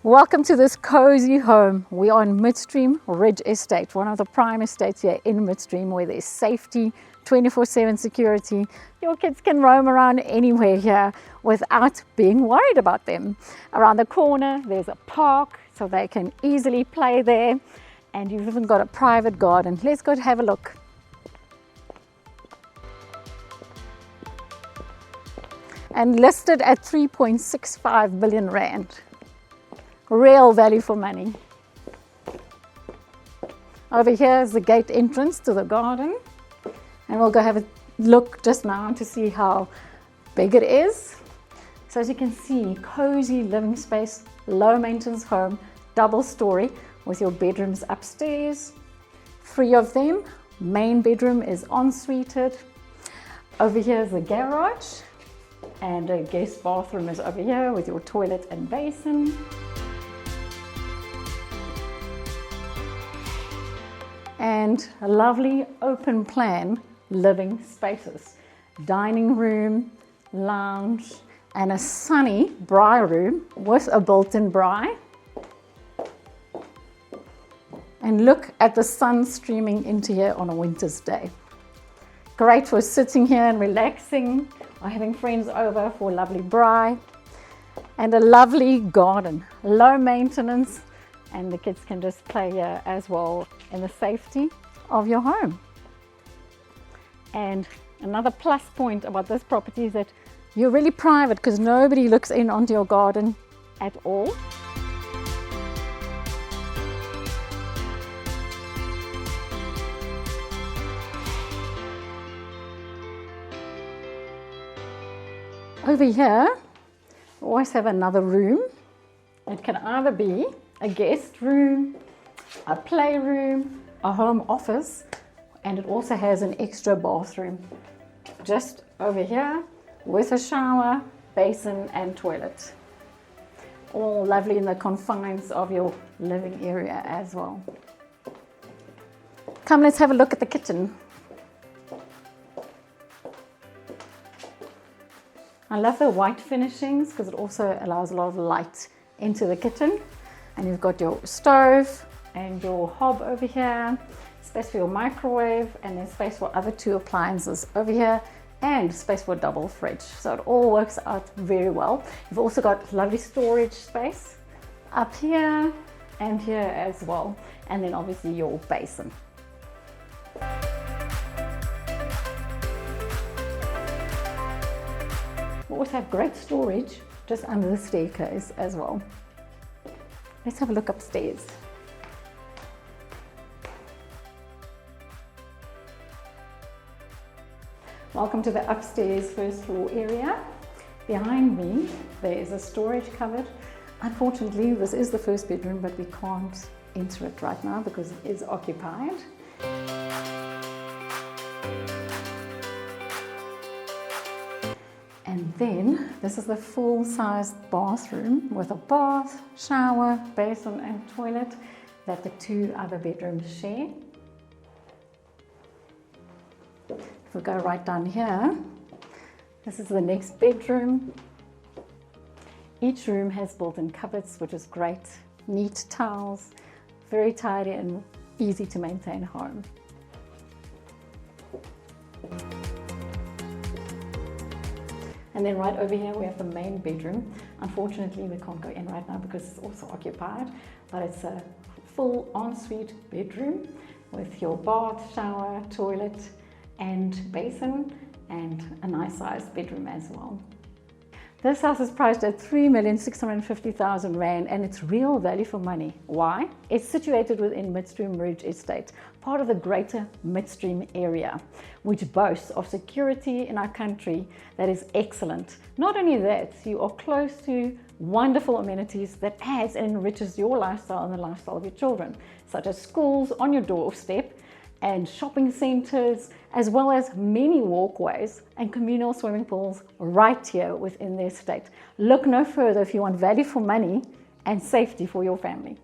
Welcome to this cozy home. We are on Midstream Ridge Estate, one of the prime estates here in Midstream, where there's safety, 24/7 security. Your kids can roam around anywhere here without being worried about them. Around the corner there's a park, so they can easily play there, and you've even got a private garden. Let's go have a look. And listed at 3.65 million rand. Real value for money. Over here is the gate entrance to the garden, and we'll go have a look just now to see how big it is. So as you can see, cozy living space, low maintenance home, double story with your bedrooms upstairs, 3 of them. Main bedroom is en-suited. Over here is the garage, and a guest bathroom is over here with your toilet and basin. And a lovely open plan living spaces. Dining room, lounge, and a sunny braai room with a built-in braai. And look at the sun streaming into here on a winter's day. Great for sitting here and relaxing, or having friends over for a lovely braai. And a lovely garden, low maintenance, and the kids can just play here as well in the safety of your home. And another plus point about this property is that you're really private because nobody looks in onto your garden at all. Over here, we always have another room. It can either be a guest room, a playroom, a home office, and it also has an extra bathroom just over here with a shower, basin and toilet. All lovely in the confines of your living area as well. Come, let's have a look at the kitchen. I love the white finishings because it also allows a lot of light into the kitchen. And you've got your stove and your hob over here, space for your microwave, and then space for other 2 appliances over here, and space for a double fridge. So it all works out very well. You've also got lovely storage space up here and here as well, and then obviously your basin. We also have great storage just under the staircase as well. Let's have a look upstairs. Welcome to the upstairs first floor area. Behind me, there is a storage cupboard. Unfortunately, this is the first bedroom, but we can't enter it right now because it is occupied. And then this is the full-sized bathroom with a bath, shower, basin and toilet that the 2 other bedrooms share. If we go right down here, this is the next bedroom. Each room has built-in cupboards, which is great. Neat towels, very tidy and easy to maintain home. And then right over here we have the main bedroom. Unfortunately, we can't go in right now because it's also occupied, but it's a full ensuite bedroom with your bath, shower, toilet and basin, and a nice sized bedroom as well. This house is priced at 3,650,000 rand, and it's real value for money. Why? It's situated within Midstream Ridge Estate, part of the greater Midstream area, which boasts of security in our country that is excellent. Not only that, you are close to wonderful amenities that adds and enriches your lifestyle and the lifestyle of your children, such as schools on your doorstep, and shopping centers, as well as many walkways and communal swimming pools right here within the estate. Look no further if you want value for money and safety for your family.